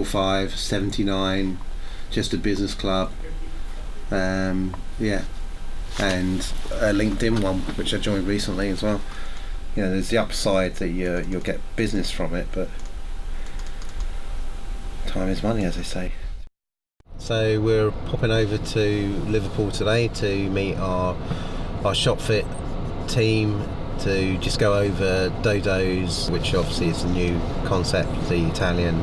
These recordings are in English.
445, 79, just a business club. Yeah, and a LinkedIn one, which I joined recently as well. You know, there's the upside that you'll get business from it, but time is money, as they say. So we're popping over to Liverpool today to meet our shop fit team to just go over Dodo's, which obviously is a new concept, the Italian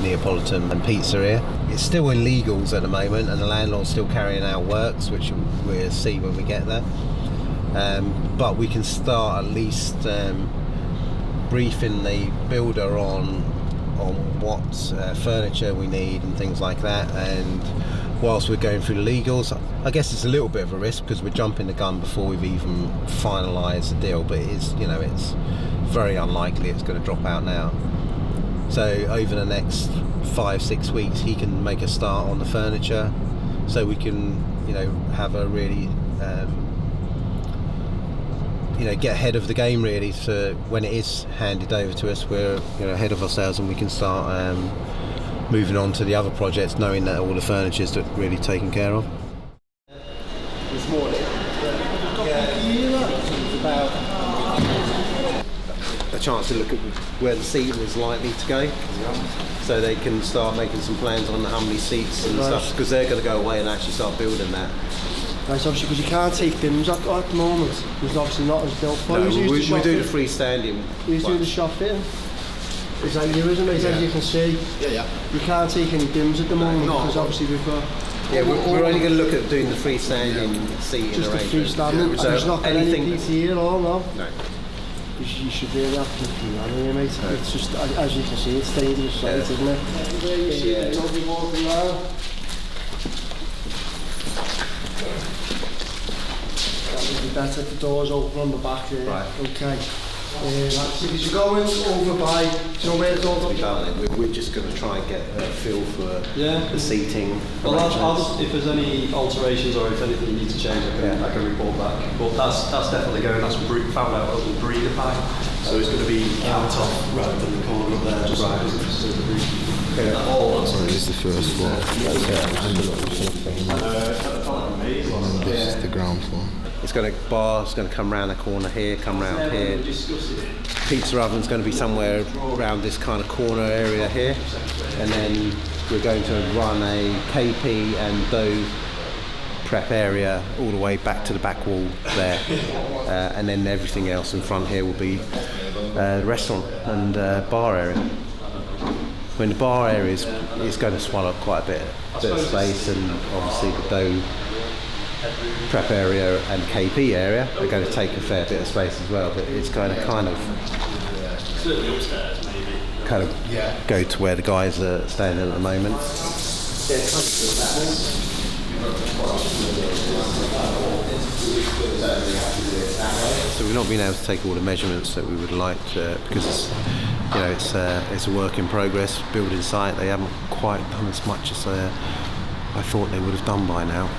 Neapolitan and pizzeria. It's still in legals at the moment, and the landlord's still carrying out works, which we'll see when we get there. But we can start at least briefing the builder on what furniture we need and things like that. And whilst we're going through the legals, I guess it's a little bit of a risk because we're jumping the gun before we've even finalised the deal, but it's very unlikely it's going to drop out now. So over the next 5-6 weeks he can make a start on the furniture, so we can have a really get ahead of the game really, so when it is handed over to us we're ahead of ourselves and we can start moving on to the other projects, knowing that all the furniture is really taken care of. This morning, it's about a chance to look at where the seating is likely to go, so they can start making some plans on how many seats and stuff, because they're going to go away and actually start building that. Right, obviously, because you can't take bins at the moment. There's obviously not as built for. No, we do the freestanding. Who's doing the shop fitting? Is that you, isn't it? Yeah. As you can see, you can't take any bins at the moment because obviously we've got. Yeah, we're only going to look at doing the freestanding seating just arrangement. Just the freestanding. So there's not anything any PT at all, no. No. You should really have to do that anyway, mate. No. It's just, as you can see, it's dangerous site, isn't it? Yeah. Better if the doors open on the back there. Right. Okay. Because you're going over by, do you know where it's all up? We're just going to try and get a feel for the seating. Well, I'll if there's any alterations or if anything you need to change, I can report back. But that's definitely going. That's found out over breeder pie. So it's going to be out top rather than the corner up there. Just right. So this is the first floor. This is the ground floor. Bar's going to come round the corner here, come round here. Pizza oven's going to be somewhere around this kind of corner area here, and then we're going to run a KP and dough prep area all the way back to the back wall there, and then everything else in front here will be restaurant and bar area. When the bar area is going to swallow up quite a bit of space, and obviously the dough prep area and KP area are going to take a fair bit of space as well, but it's going to kind of go to where the guys are standing at the moment. So we've not been able to take all the measurements that we would like to, because it's a work in progress building site. They haven't quite done as much as I thought they would have done by now,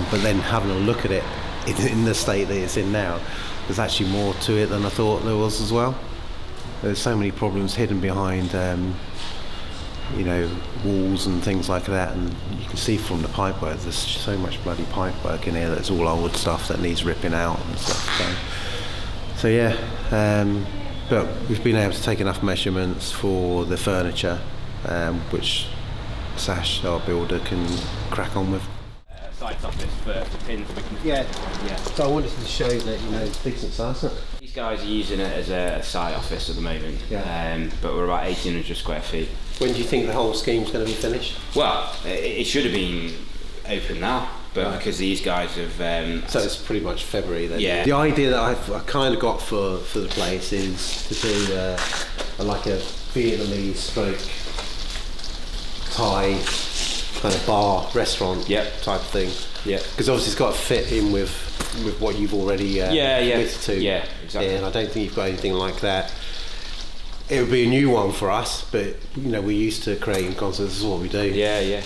but then having a look at it in the state that it's in now, there's actually more to it than I thought there was as well. There's so many problems hidden behind walls and things like that, and you can see from the pipework there's so much bloody pipework in here that's all old stuff that needs ripping out and stuff. So yeah, but we've been able to take enough measurements for the furniture, which Sash, our builder, can crack on with. Site office for pins. Yeah. So I wanted to show that it's decent size. These guys are using it as a site office at the moment, but we're about 1,800 square feet. When do you think the whole scheme's going to be finished? Well, it should have been open now, but because these guys have... so it's pretty much February then? Yeah. The idea that I kind of got for the place is to do like a Vietnamese stroke Thai kind of bar restaurant type of thing. Yeah. Because obviously it's got to fit in with what you've already committed to. Yeah, exactly. And I don't think you've got anything like that. It would be a new one for us, but we're used to creating concepts. This is what we do. Yeah.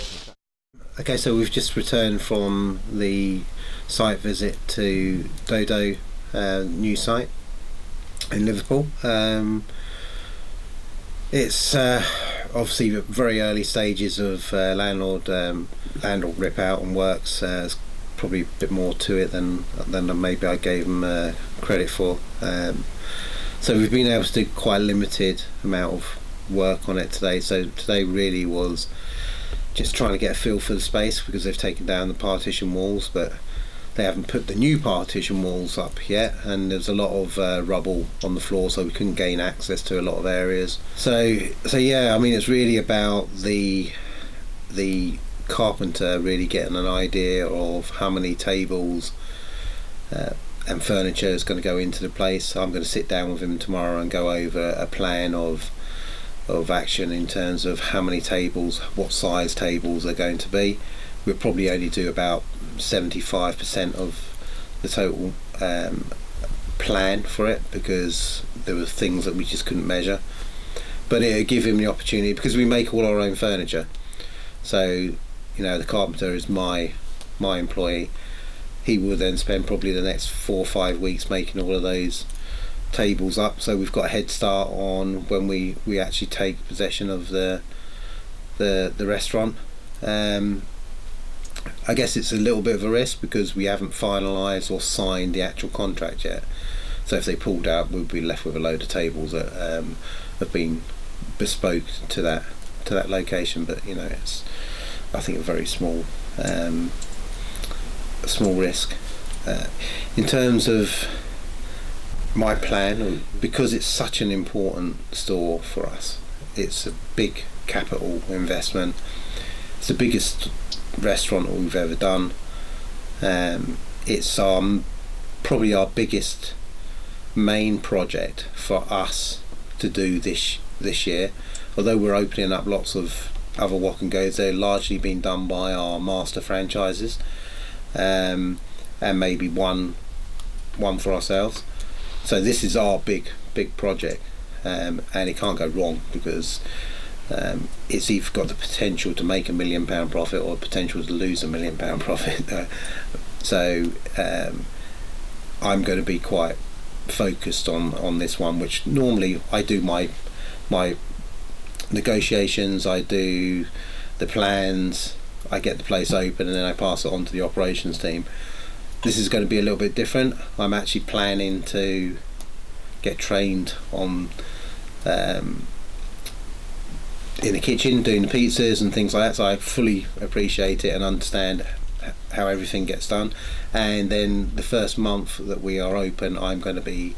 Okay, so we've just returned from the site visit to Dodo new site in Liverpool. It's obviously very early stages of landlord rip out and works. There's probably a bit more to it than maybe I gave them credit for. So we've been able to do quite a limited amount of work on it today. So today really was just trying to get a feel for the space, because they've taken down the partition walls, but they haven't put the new partition walls up yet, and there's a lot of rubble on the floor, so we couldn't gain access to a lot of areas. So yeah, I mean, it's really about the carpenter really getting an idea of how many tables and furniture is going to go into the place. I'm going to sit down with him tomorrow and go over a plan of action in terms of how many tables, what size tables are going to be. We'll probably only do about 75% of the total plan for it, because there were things that we just couldn't measure. But it'll give him the opportunity, because we make all our own furniture. So, you know, the carpenter is my employee. He will then spend probably the next 4 or 5 weeks making all of those tables up, so we've got a head start on when we actually take possession of the restaurant. I guess it's a little bit of a risk because we haven't finalised or signed the actual contract yet. So if they pulled out, we'd be left with a load of tables that have been bespoke to that location. But you know, it's, I think, a very small risk. In terms of my plan, because it's such an important store for us, it's a big capital investment. It's the biggest restaurant that we've ever done. It's probably our biggest main project for us to do this year. Although we're opening up lots of other walk and goes, they're largely being done by our master franchises, and maybe one for ourselves. So this is our big project, and it can't go wrong, because it's either got the potential to make £1 million profit or the potential to lose £1 million profit. So I'm going to be quite focused on this one, which normally I do my negotiations, I do the plans, I get the place open, and then I pass it on to the operations team. This is going to be a little bit different. I'm actually planning to get trained on in the kitchen, doing the pizzas and things like that, so I fully appreciate it and understand how everything gets done. And then the first month that we are open, I'm going to be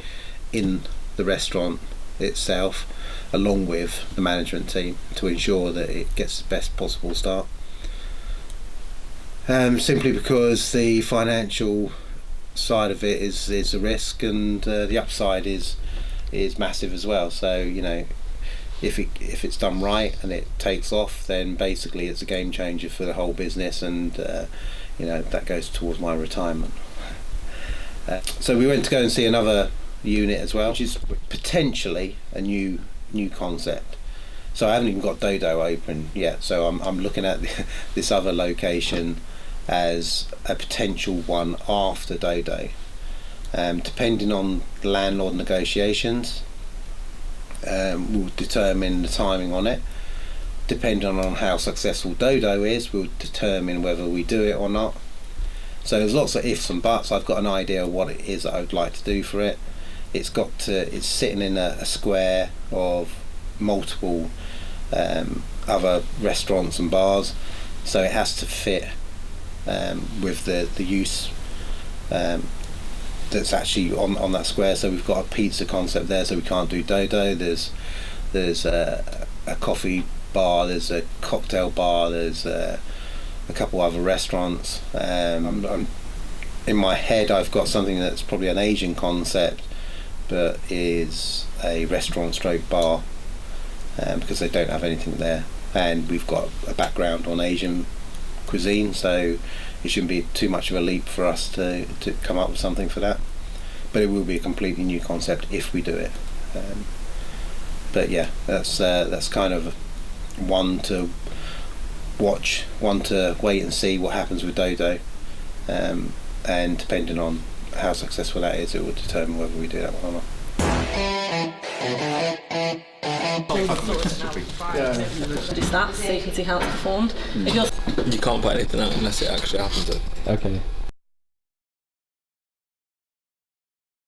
in the restaurant itself along with the management team to ensure that it gets the best possible start. Simply because the financial side of it is a risk, and the upside is massive as well. So you know, if it's done right and it takes off, then basically it's a game changer for the whole business, and you know, that goes towards my retirement. So we went to go and see another unit as well, which is potentially a new concept. So I haven't even got Dodo open yet, so I'm looking at this other location as a potential one after Dodo. Depending on the landlord negotiations, we'll determine the timing on it. Depending on how successful Dodo is, we'll determine whether we do it or not. So there's lots of ifs and buts. I've got an idea of what it is that I would like to do for it. It's sitting in a square of multiple other restaurants and bars, so it has to fit with the use that's actually on that square. So we've got a pizza concept there, so we can't do Dodo. There's a coffee bar, there's a cocktail bar, there's a couple other restaurants. In my head I've got something that's probably an Asian concept, but is a restaurant stroke bar, because they don't have anything there, and we've got a background on Asian cuisine, so it shouldn't be too much of a leap for us to come up with something for that. But it will be a completely new concept if we do it. But yeah, that's kind of one to watch, one to wait and see what happens with Dodo, and depending on how successful that is, it will determine whether we do that one or not. Just that, so you can see how it's performed. If you're You can't put anything out unless it actually happens. Okay.